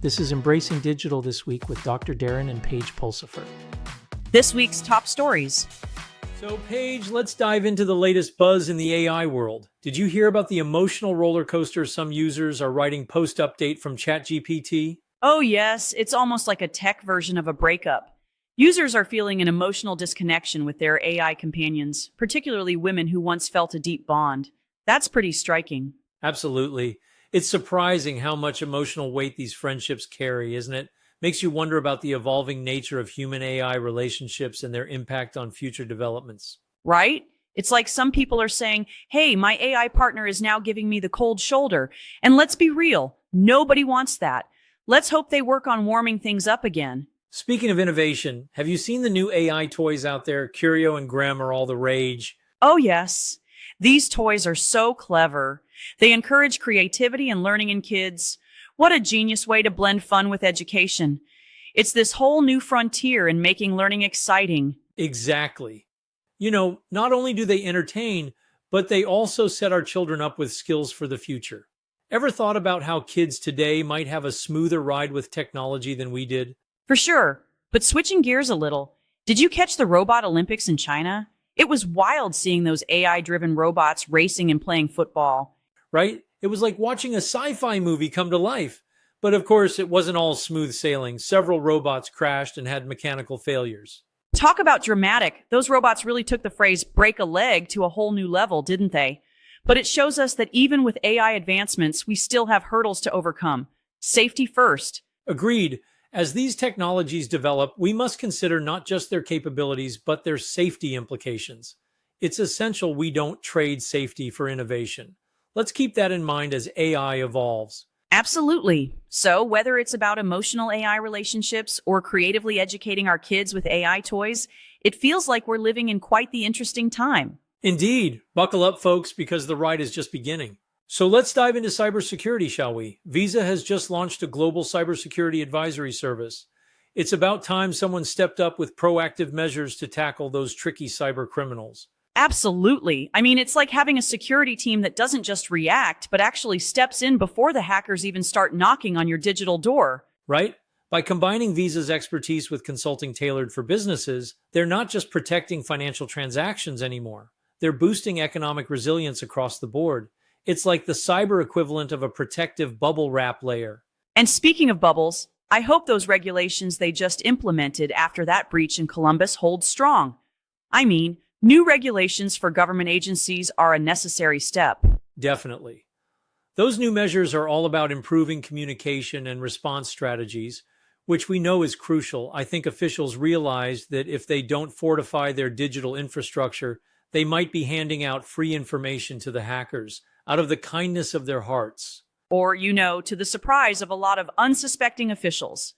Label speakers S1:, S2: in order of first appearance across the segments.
S1: This is Embracing Digital This Week with Dr. Darren and Paige Pulsifer.
S2: This week's top stories.
S1: So, Paige, let's dive into the latest buzz in the AI world. Did you hear about the emotional roller coaster some users are riding post-update from ChatGPT?
S2: Oh yes, it's almost like a tech version of a breakup. Users are feeling an emotional disconnection with their AI companions, particularly women who once felt a deep bond. That's pretty striking.
S1: Absolutely. It's surprising how much emotional weight these friendships carry, isn't it? Makes you wonder about the evolving nature of human AI relationships and their impact on future developments.
S2: Right? It's like some people are saying, hey, my AI partner is now giving me the cold shoulder. And let's be real, nobody wants that. Let's hope they work on warming things up again.
S1: Speaking of innovation, have you seen the new AI toys out there? Curio and Grem are all the rage.
S2: Oh yes, these toys are so clever. They encourage creativity and learning in kids. What a genius way to blend fun with education. It's this whole new frontier in making learning exciting.
S1: Exactly. Not only do they entertain, but they also set our children up with skills for the future. Ever thought about how kids today might have a smoother ride with technology than we did?
S2: For sure, but switching gears a little, did you catch the Robot Olympics in China? It was wild seeing those AI-driven robots racing and playing football.
S1: Right? It was like watching a sci-fi movie come to life. But of course, it wasn't all smooth sailing. Several robots crashed and had mechanical failures.
S2: Talk about dramatic. Those robots really took the phrase break a leg to a whole new level, didn't they? But it shows us that even with AI advancements, we still have hurdles to overcome. Safety first.
S1: Agreed. As these technologies develop, we must consider not just their capabilities, but their safety implications. It's essential we don't trade safety for innovation. Let's keep that in mind as AI evolves.
S2: Absolutely. So whether it's about emotional AI relationships or creatively educating our kids with AI toys, it feels like we're living in quite the interesting time.
S1: Indeed. Buckle up, folks, because the ride is just beginning. So let's dive into cybersecurity, shall we? Visa has just launched a global cybersecurity advisory service. It's about time someone stepped up with proactive measures to tackle those tricky cyber criminals.
S2: Absolutely. I mean, it's like having a security team that doesn't just react, but actually steps in before the hackers even start knocking on your digital door.
S1: Right? By combining Visa's expertise with consulting tailored for businesses, they're not just protecting financial transactions anymore. They're boosting economic resilience across the board. It's like the cyber equivalent of a protective bubble wrap layer.
S2: And speaking of bubbles, I hope those regulations they just implemented after that breach in Columbus hold strong. I mean, new regulations for government agencies are a necessary step.
S1: Definitely. Those new measures are all about improving communication and response strategies, which we know is crucial. I think officials realized that if they don't fortify their digital infrastructure, they might be handing out free information to the hackers out of the kindness of their hearts.
S2: Or, to the surprise of a lot of unsuspecting officials.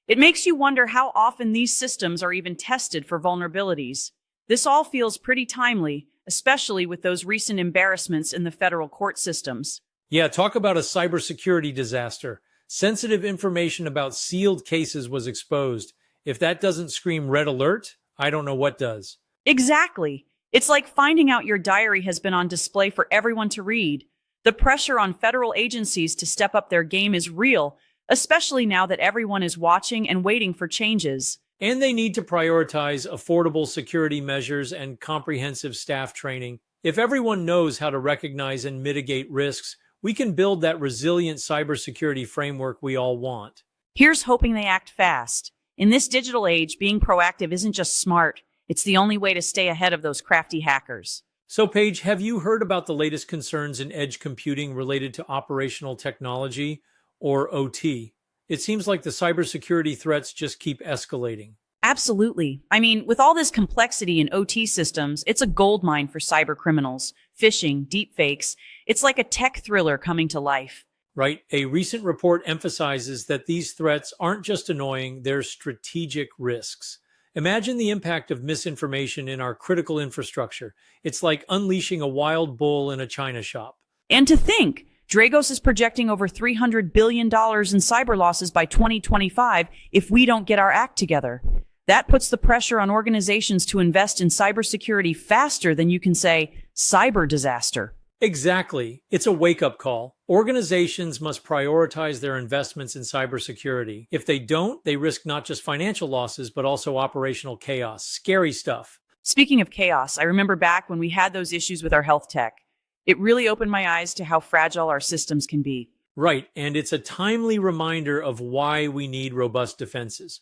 S2: It makes you wonder how often these systems are even tested for vulnerabilities. This all feels pretty timely, especially with those recent embarrassments in the federal court systems.
S1: Yeah, talk about a cybersecurity disaster. Sensitive information about sealed cases was exposed. If that doesn't scream red alert, I don't know what does.
S2: Exactly. It's like finding out your diary has been on display for everyone to read. The pressure on federal agencies to step up their game is real, especially now that everyone is watching and waiting for changes.
S1: And they need to prioritize affordable security measures and comprehensive staff training. If everyone knows how to recognize and mitigate risks, we can build that resilient cybersecurity framework we all want.
S2: Here's hoping they act fast. In this digital age, being proactive isn't just smart. It's the only way to stay ahead of those crafty hackers.
S1: So, Paige, have you heard about the latest concerns in edge computing related to operational technology, or OT? It seems like the cybersecurity threats just keep escalating.
S2: Absolutely. I mean, with all this complexity in OT systems, it's a goldmine for cyber criminals. Phishing, deepfakes, it's like a tech thriller coming to life.
S1: Right? A recent report emphasizes that these threats aren't just annoying, they're strategic risks. Imagine the impact of misinformation in our critical infrastructure. It's like unleashing a wild bull in a china shop.
S2: And to think, Dragos is projecting over $300 billion in cyber losses by 2025 if we don't get our act together. That puts the pressure on organizations to invest in cybersecurity faster than you can say cyber disaster.
S1: Exactly. It's a wake-up call. Organizations must prioritize their investments in cybersecurity. If they don't, they risk not just financial losses, but also operational chaos. Scary stuff.
S2: Speaking of chaos, I remember back when we had those issues with our health tech. It really opened my eyes to how fragile our systems can be.
S1: Right, and it's a timely reminder of why we need robust defenses.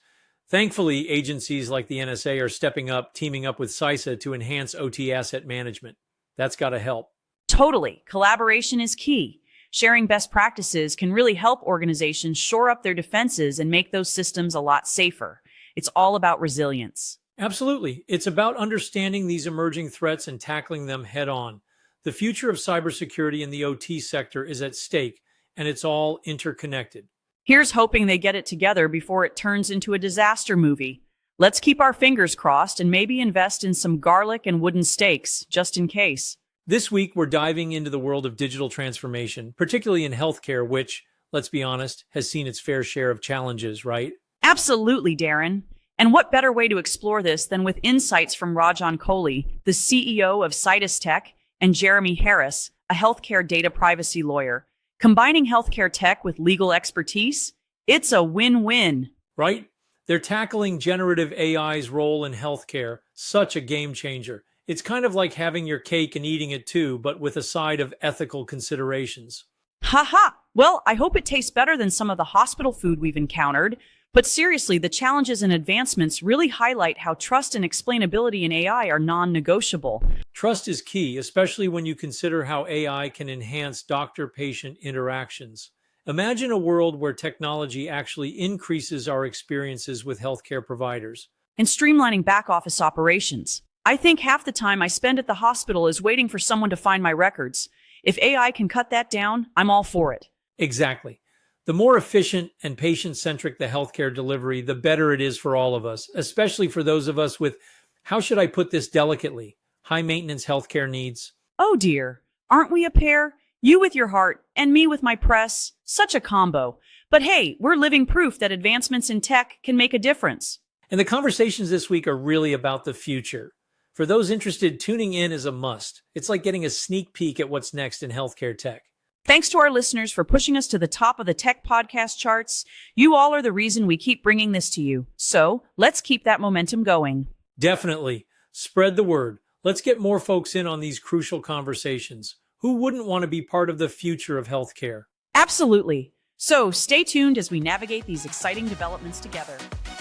S1: Thankfully, agencies like the NSA are stepping up, teaming up with CISA to enhance OT asset management. That's got to help.
S2: Totally. Collaboration is key. Sharing best practices can really help organizations shore up their defenses and make those systems a lot safer. It's all about resilience.
S1: Absolutely. It's about understanding these emerging threats and tackling them head on. The future of cybersecurity in the OT sector is at stake, and it's all interconnected.
S2: Here's hoping they get it together before it turns into a disaster movie. Let's keep our fingers crossed and maybe invest in some garlic and wooden stakes, just in case.
S1: This week, we're diving into the world of digital transformation, particularly in healthcare, which, let's be honest, has seen its fair share of challenges, right?
S2: Absolutely, Darren. And what better way to explore this than with insights from Rajan Kohli, the CEO of Citus Tech, and Jeremy Harris, a healthcare data privacy lawyer. Combining healthcare tech with legal expertise? It's a win-win.
S1: Right? They're tackling generative AI's role in healthcare, such a game changer. It's kind of like having your cake and eating it too, but with a side of ethical considerations.
S2: Haha! Well, I hope it tastes better than some of the hospital food we've encountered. But seriously, the challenges and advancements really highlight how trust and explainability in AI are non-negotiable.
S1: Trust is key, especially when you consider how AI can enhance doctor-patient interactions. Imagine a world where technology actually increases our experiences with healthcare providers.
S2: And streamlining back-office operations. I think half the time I spend at the hospital is waiting for someone to find my records. If AI can cut that down, I'm all for it.
S1: Exactly. The more efficient and patient-centric the healthcare delivery, the better it is for all of us, especially for those of us with, how should I put this delicately, high-maintenance healthcare needs.
S2: Oh dear, aren't we a pair? You with your heart, and me with my press. Such a combo. But hey, we're living proof that advancements in tech can make a difference.
S1: And the conversations this week are really about the future. For those interested, tuning in is a must. It's like getting a sneak peek at what's next in healthcare tech.
S2: Thanks to our listeners for pushing us to the top of the tech podcast charts. You all are the reason we keep bringing this to you. So let's keep that momentum going.
S1: Definitely. Spread the word. Let's get more folks in on these crucial conversations. Who wouldn't want to be part of the future of healthcare?
S2: Absolutely. So stay tuned as we navigate these exciting developments together.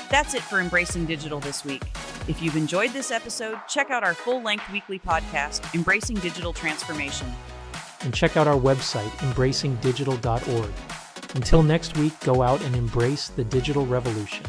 S2: That's it for Embracing Digital this week. If you've enjoyed this episode, check out our full-length weekly podcast, Embracing Digital Transformation.
S1: And check out our website, embracingdigital.org. Until next week, go out and embrace the digital revolution.